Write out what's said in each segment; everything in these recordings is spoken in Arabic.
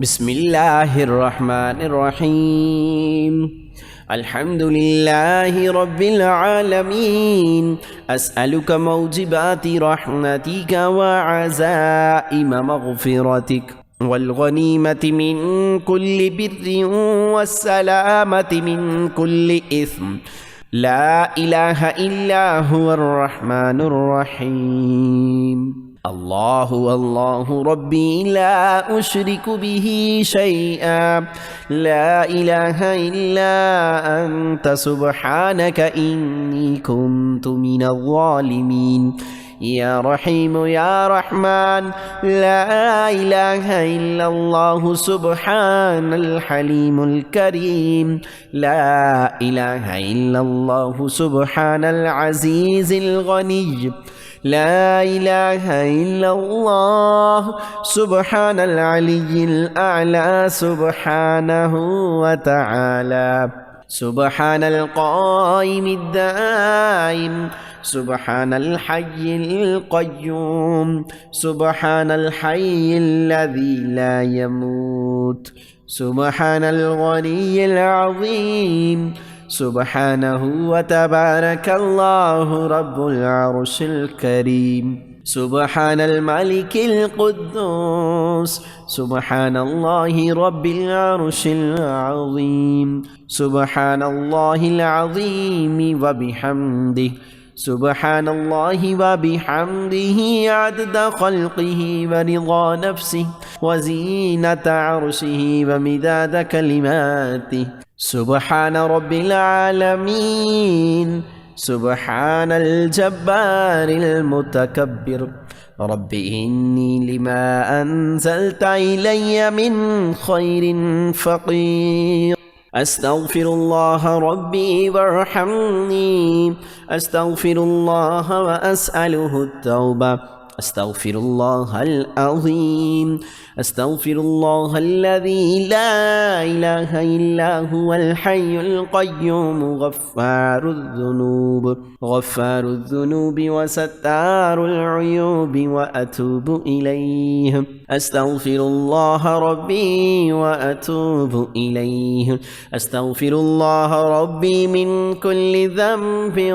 بسم الله الرحمن الرحيم. الحمد لله رب العالمين. أسألك موجبات رحمتك وعزائم مغفرتك والغنيمة من كل بر والسلامة من كل إثم. لا إله إلا هو الرحمن الرحيم. الله الله ربي لا أشرك به شيئا. لا إله إلا أنت سبحانك إني كنت من الظالمين. يا رحيم يا رحمن. لا إله إلا الله سبحان الحليم الكريم. لا إله إلا الله سبحان العزيز الغني. لا إله إلا الله سبحان العلي الأعلى سبحانه وتعالى. سبحان القائم الدائم. سبحان الحي القيوم. سبحان الحي الذي لا يموت. سبحان الغني العظيم. سبحانه وتبارك الله رب العرش الكريم. سبحان الملك القدوس. سبحان الله رب العرش العظيم. سبحان الله العظيم وبحمده. سبحان الله وبحمده عدد خلقه ورضا نفسه وزينة عرشه ومداد كلماته. سبحان رب العالمين. سبحان الجبار المتكبر. رب إني لما أنزلت إلي من خير فقير. أستغفر الله ربي وارحمني. أستغفر الله وأسأله التوبة. أستغفر الله العظيم. أستغفر الله الذي لا إله إلا هو الحي القيوم غفار الذنوب وستار العيوب وأتوب إليه. أستغفر الله ربي وأتوب إليه. أستغفر الله ربي من كل ذنب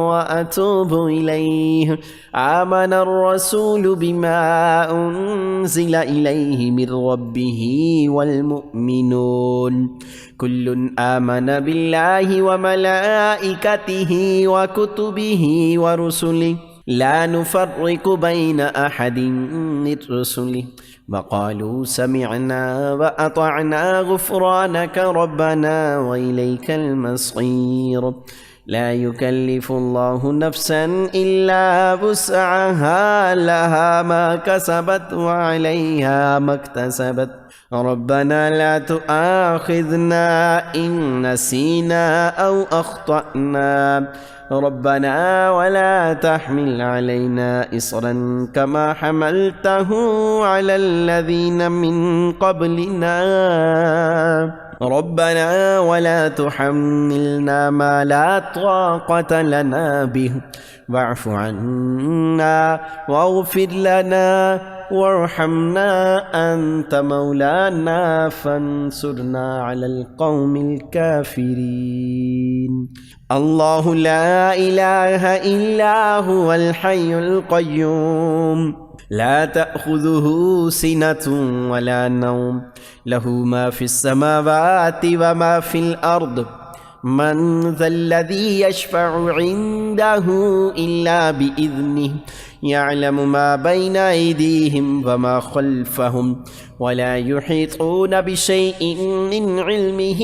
وأتوب إليه. آمن الرسول بما أنزل إليه من ربه والمؤمنون كل آمن بالله وملائكته وكتبه ورسله لا نفرق بين أحد من رسله وقالوا سمعنا وأطعنا غفرانك ربنا وإليك المصير. لا يكلف الله نفسا إلا وسعها لها ما كسبت وعليها ما اكتسبت. ربنا لا تؤاخذنا إن نسينا أو أخطأنا. ربنا ولا تحمل علينا إصرا كما حملته على الذين من قبلنا. ربنا ولا تحملنا ما لا طاقة لنا به. واعف عنا واغفر لنا وارحمنا أنت مولانا فانصرنا على القوم الكافرين. الله لا إله إلا هو الحي القيوم لا تأخذه سنة ولا نوم. له ما في السماوات وما في الأرض. من ذا الذي يشفع عنده إلا بإذنه. يعلم ما بين أيديهم وما خلفهم ولا يحيطون بشيء من علمه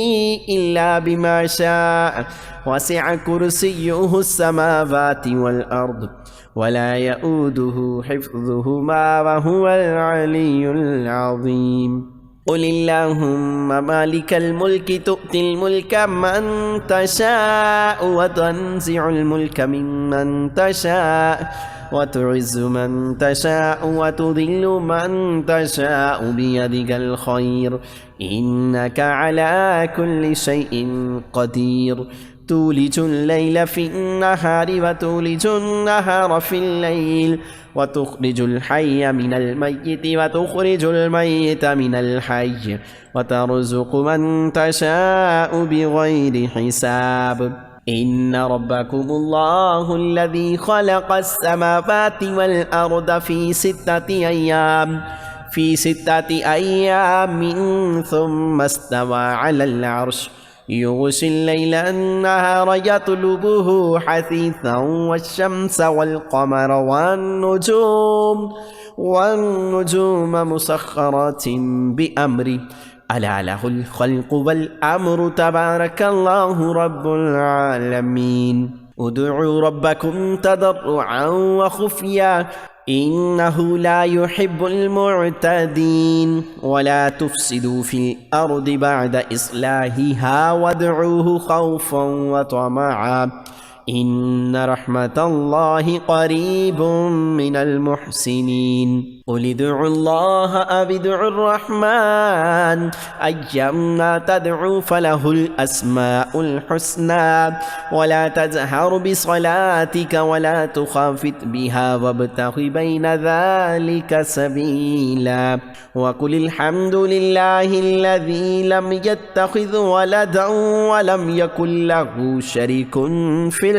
إلا بما شاء. وسع كرسيه السماوات والأرض ولا يؤوده حفظهما وهو العلي العظيم. قل اللهم مالك الملك تؤتي الملك من تشاء وتنزع الملك ممن تشاء وتعز من تشاء وتذل من تشاء بيدك الخير إنك على كل شيء قدير. تولج الليل في النهار وتولج النهار في الليل وتخرج الحي من الميت وتخرج الميت من الحي وترزق من تشاء بغير حساب إن ربكم الله الذي خلق السماوات والأرض في ستة أيام ثم استوى على العرش يغشي الليل النهار يطلبه حثيثا والشمس والقمر والنجوم مسخرات بأمره ألا له الخلق والأمر تبارك الله رب العالمين ادعوا ربكم تضرعا وخفيا إنه لا يحب المعتدين ولا تفسدوا في الأرض بعد إصلاحها وادعوه خوفا وطمعا إن رحمة الله قريب من المحسنين قل ادعوا الله أو ادعوا الرحمن أيما تدعوا فله الأسماء الحسنى ولا تجهر بصلاتك ولا تخافت بها وابتغ بين ذلك سبيلا وقل الحمد لله الذي لم يتخذ ولدا ولم يكن له شريك في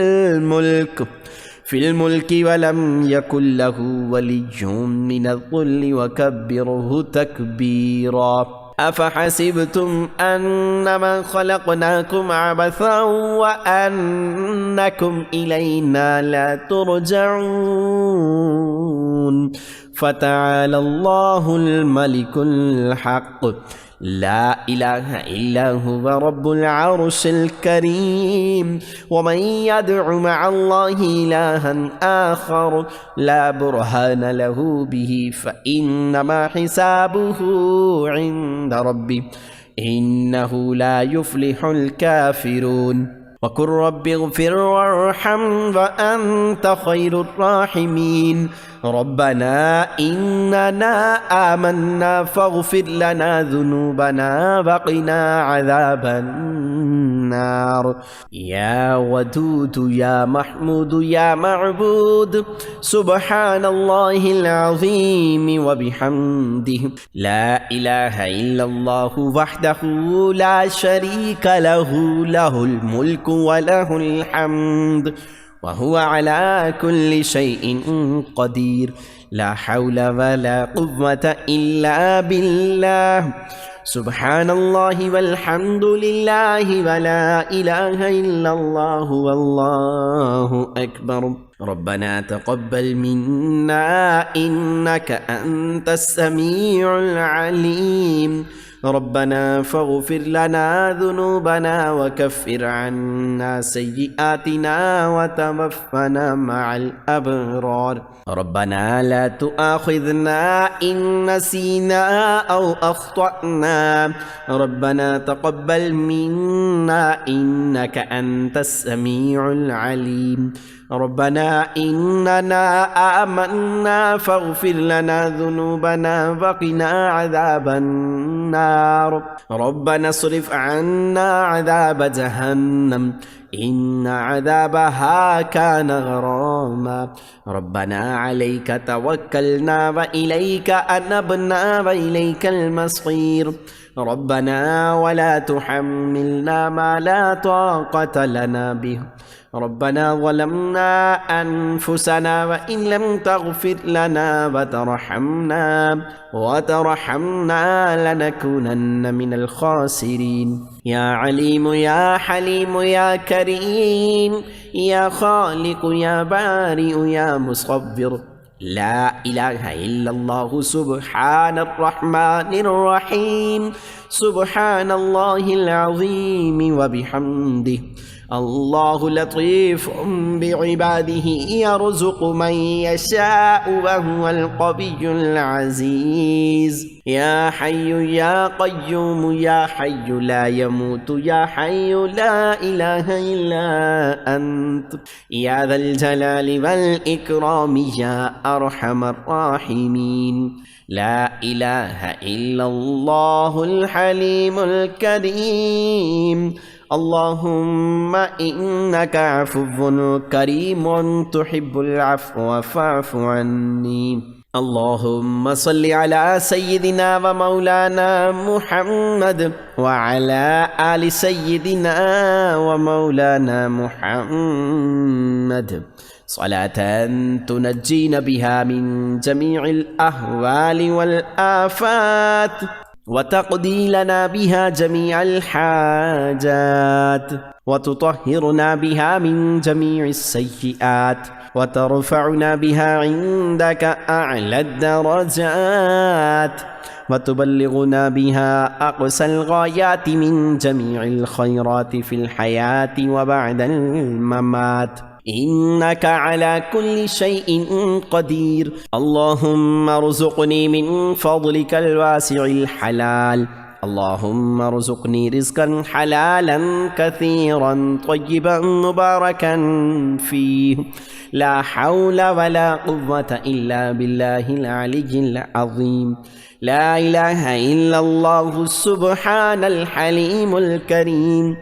الملك ولم يكن له ولي من الذل وكبره تكبيرا أفحسبتم أنما خلقناكم عبثا وأنكم إلينا لا ترجعون فتعالى الله الملك الحق لا إله إلا هو رب العرش الكريم ومن يدع مع الله إلها آخر لا برهان له به فإنما حسابه عند ربه إنه لا يفلح الكافرون وقل رب اغفر وارحم وأنت خير الراحمين ربنا إننا آمنا فاغفر لنا ذنوبنا وقنا عذاب النار يا ودود يا محمود يا معبود سبحان الله العظيم وبحمده لا إله إلا الله وحده لا شريك له له الملك وله الحمد وهو على كل شيء قدير لا حول ولا قوة إلا بالله سبحان الله والحمد لله ولا إله إلا الله والله أكبر ربنا تقبل منا إنك أنت السميع العليم ربنا فاغفر لنا ذنوبنا وكفر عنا سيئاتنا وتوفنا مع الأبرار ربنا لا تؤاخذنا إن نسينا أو أخطأنا ربنا تقبل منا إنك أنت السميع العليم ربنا إننا آمنا فاغفر لنا ذنوبنا وقنا عذاب النار ربنا اصرف عنا عذاب جهنم إن عذابها كان غراما ربنا عليك توكلنا وإليك أنبنا وإليك المصير ربنا ولا تحملنا ما لا طاقة لنا به ربنا ظلمنا أنفسنا وإن لم تغفر لنا وترحمنا لنكونن من الخاسرين يا عليم يا حليم يا كريم يا خالق يا بارئ يا مصبر لا إله إلا الله سبحان الرحمن الرحيم سبحان الله العظيم وبحمده الله لطيف بعباده يرزق من يشاء وهو القوي العزيز يا حي يا قيوم يا حي لا يموت يا حي لا إله إلا أنت يا ذا الجلال والإكرام يا أرحم الراحمين لا إله إلا الله الحليم الكريم اللهم إنك عفو كريم تحب العفو فاعف عني. اللهم صل على سيدنا ومولانا محمد وعلى آل سيدنا ومولانا محمد صلاة تنجينا بها من جميع الأهوال والآفات وتقضي لنا بها جميع الحاجات وتطهرنا بها من جميع السيئات وترفعنا بها عندك أعلى الدرجات وتبلغنا بها أقصى الغايات من جميع الخيرات في الحياة وبعد الممات، إنك على كل شيء قدير. اللهم ارزقني من فضلك الواسع الحلال، اللهم ارزقني رزقا حلالا كثيرا طيبا مباركا فيه، لا حول ولا قوة إلا بالله العلي العظيم. لا إله إلا الله سبحان الحليم الكريم،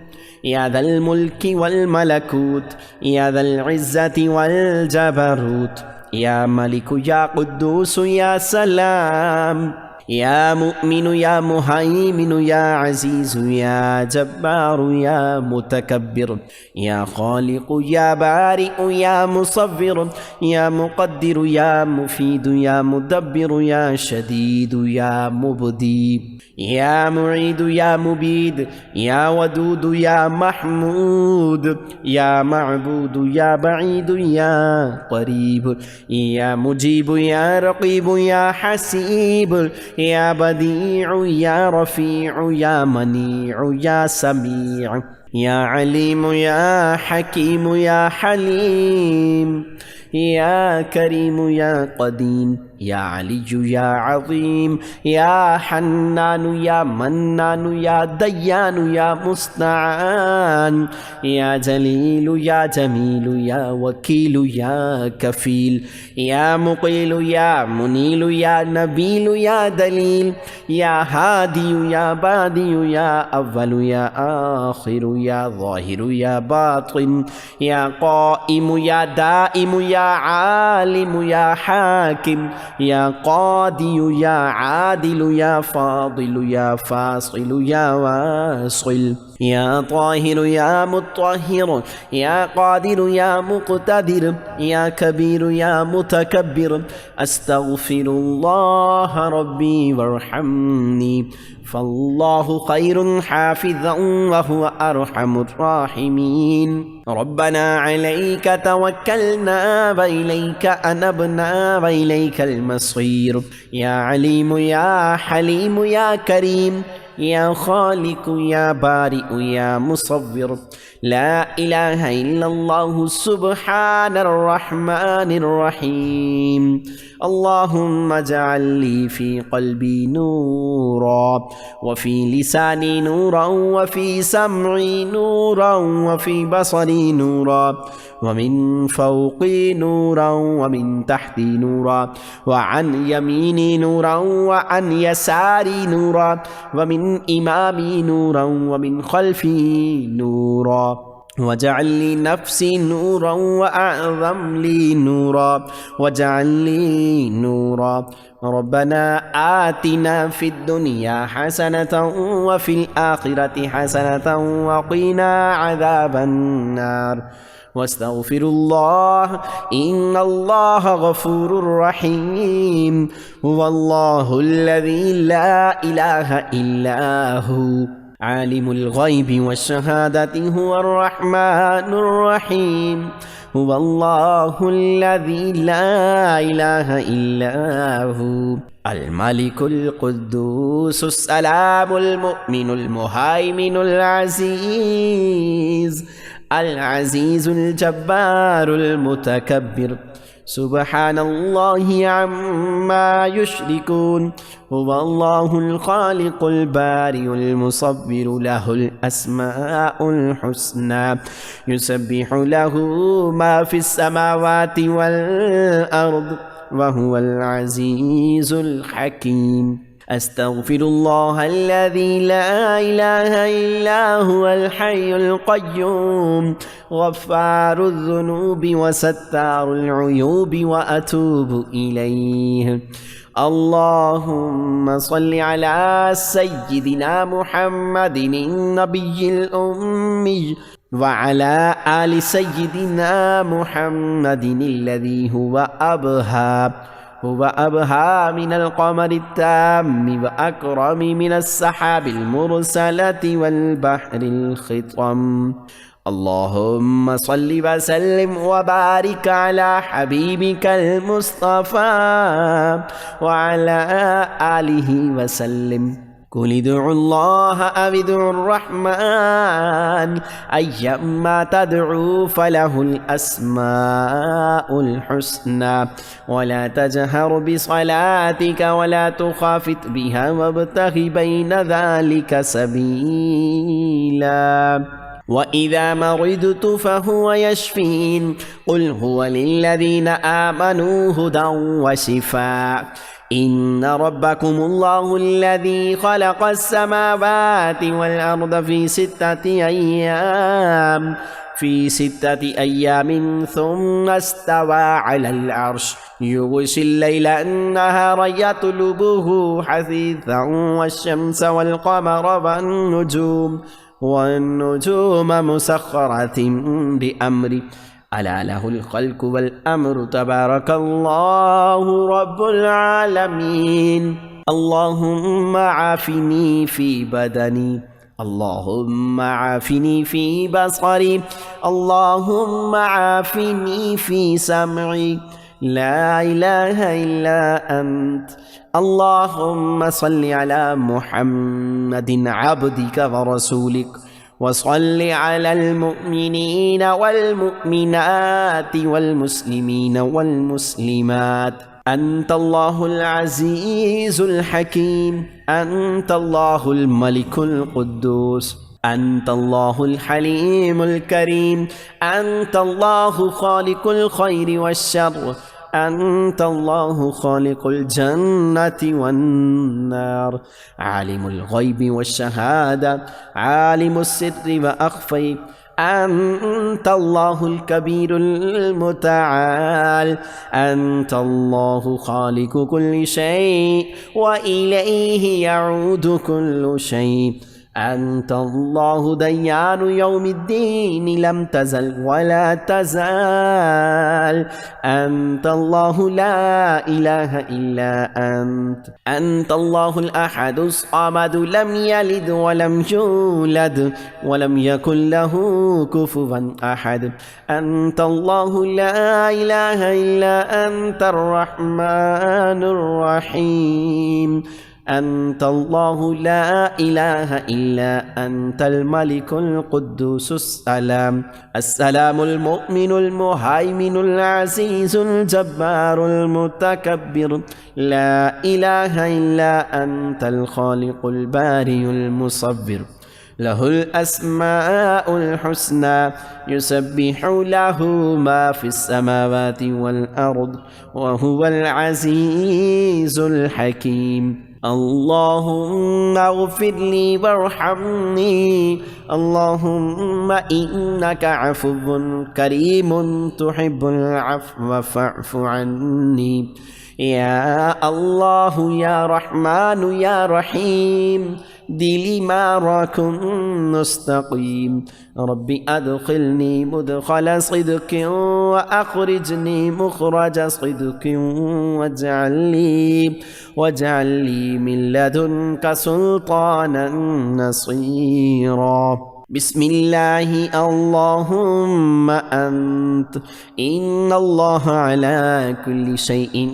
يا ذا الملك والملكوت، يا ذا العزة والجبروت، يا ملك يا قدوس يا سلام، يا مؤمن يا مهيمن يا عزيز يا جبار يا متكبر، يا خالق يا بارئ يا مصور، يا مقدر يا مفيد يا مدبر، يا شديد يا مبدي، يا معيد يا مبيد، يا ودود يا محمود، يا معبود يا بعيد يا قريب، يا مجيب يا رقيب يا حسيب، يا بديع يا رفيع يا منيع يا سميع، يا عليم يا حكيم يا حليم، يا كريم يا قديم، يا علي يا عظيم، يا حنان يا منان، يا ديان يا مستعان، يا جليل يا جميل، يا وكيل يا كفيل، يا مقيل يا منيل، يا نبيل يا دليل، يا هادي يا بادي، يا أول يا آخر، يا ظاهر يا باطن، يا قائم يا دائم، يا عالم يا حاكم، يا قاضي يا عادل، يا فاضل يا فاصل يا واصل، يا طاهر يا مطهر، يا قادر يا مقتدر، يا كبير يا متكبر. أستغفر الله ربي وارحمني، فالله خير حافظا وهو أرحم الراحمين. ربنا عليك توكلنا وإليك أنبنا وإليك المصير، يا عليم يا حليم يا كريم، يا خالق يا بارئ يا مصور. لا إله إلا الله سبحان الرحمن الرحيم. اللهم اجعل لي في قلبي نورا، وفي لساني نورا، وفي سمعي نورا، وفي بصري نورا، ومن فوقي نورا، ومن تحتي نورا، وعن يميني نورا، وعن يساري نورا، ومن إمامي نورا، ومن خلفي نورا. واجعل لي نفسي نورا، وأعظم لي نورا، واجعل لي نورا. ربنا آتنا في الدنيا حسنة وفي الآخرة حسنة وقنا عذاب النار. واستغفر الله إن الله غفور رحيم. هو الله الذي لا إله إلا هو عالم الغيب والشهادة، هو الرحمن الرحيم. هو الله الذي لا إله إلا هو الملك القدوس السلام المؤمن المهيمن العزيز الجبار المتكبر. سبحان الله عما يشركون. هو الله الخالق البارئ المصور، له الأسماء الحسنى، يسبح له ما في السماوات والأرض، وهو العزيز الحكيم. أستغفر الله الذي لا إله إلا هو الحي القيوم غفار الذنوب وستار العيوب وأتوب إليه. اللهم صل على سيدنا محمد النبي الأمي وعلى آل سيدنا محمد الذي هو أبهى من القمر التام وأكرم من السحاب المرسلة والبحر الخطم. اللهم صل وسلم وبارك على حبيبك المصطفى وعلى آله وسلم. قل ادعوا الله أو ادعوا الرحمن أيما تدعوا فله الأسماء الحسنى ولا تجهر بصلاتك ولا تخافت بها وابتغ بين ذلك سبيلا. وإذا مرضت فهو يشفين. قل هو للذين آمنوا هدى وشفاء. إن ربكم الله الذي خلق السماوات والأرض في ستة أيام ثم استوى على العرش يغشي الليل النهار يطلبه حثيثا والشمس والقمر والنجوم مسخرة بأمره ألا له الخلق والأمر تبارك الله رب العالمين. اللهم عافني في بدني، اللهم عافني في بصري، اللهم عافني في سمعي، لا إله إلا أنت. اللهم صل على محمد عبدك ورسولك وصل على المؤمنين والمؤمنات والمسلمين والمسلمات. أنت الله العزيز الحكيم، أنت الله الملك القدوس، أنت الله الحليم الكريم، أنت الله خالق الخير والشر، أنت الله خالق الجنة والنار، عالم الغيب والشهادة، عالم السر وأخفي. أنت الله الكبير المتعال، أنت الله خالق كل شيء وإليه يعود كل شيء. أنت الله ديان يوم الدين لم تزل ولا تزال. أنت الله لا إله إلا أنت. أنت الله الأحد الصمد لم يلد ولم يولد ولم يكن له كفوا أحد. أنت الله لا إله إلا أنت الرحمن الرحيم. أنت الله لا إله إلا أنت الملك القدوس السلام المؤمن المهيمن العزيز الجبار المتكبر. لا إله إلا أنت الخالق البارئ المصور. له الأسماء الحسنى يسبح له ما في السماوات والأرض وهو العزيز الحكيم. اللهم اغفر لي وارحمني، اللهم إنك عفو كريم تحب العفو فاعف عني. يا الله يا رحمن يا رحيم دلي ما راكم مستقيم. ربي أدخلني مدخل صدق وأخرجني مخرج صدق واجعل لي من لدنك سلطانا نصيرا. بسم الله اللهم أنت. إن الله على كل شيء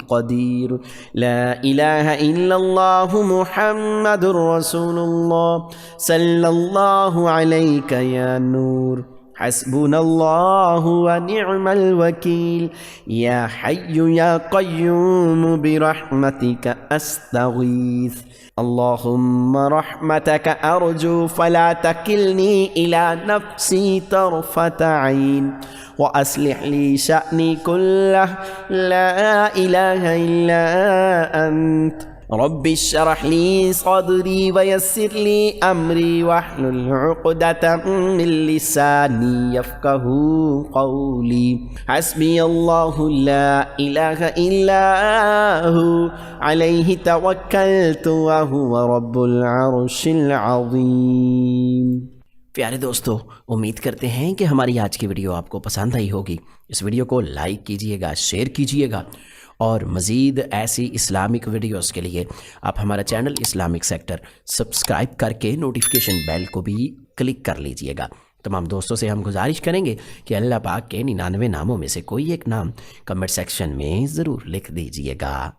قدير. لا إله إلا الله محمد رسول الله صلى الله عليك يا نور. حسبنا الله ونعم الوكيل. يا حي يا قيوم برحمتك أستغيث. اللهم رحمتك أرجو فلا تكلني إلى نفسي طرفة عين وأصلح لي شأني كله. لا إله إلا أنت. रब्बि इश्रह ली सदरी वयस्सिर ली अमरी वहलुल उक़दतम मिन लिसानी यफ़क़हू क़ौली हस्बी अल्लाहु ला इलाहा इल्ला हु अलैहि तवक्कलतु व हुवा रब्बुल अर्शिल अज़ीम। प्यारे दोस्तों, उम्मीद करते हैं कि हमारी आज की वीडियो आपको पसंद आई होगी। इस वीडियो को लाइक कीजिएगा, शेयर कीजिएगा और मज़ीद ऐसी इस्लामिक वीडियोस के लिए आप हमारा चैनल इस्लामिक सेक्टर सब्सक्राइब करके नोटिफिकेशन बेल को भी क्लिक कर लीजिएगा। तमाम दोस्तों से हम गुजारिश करेंगे कि अल्लाह पाक के 99 नामों में से कोई एक नाम कमेंट सेक्शन में ज़रूर लिख दीजिएगा।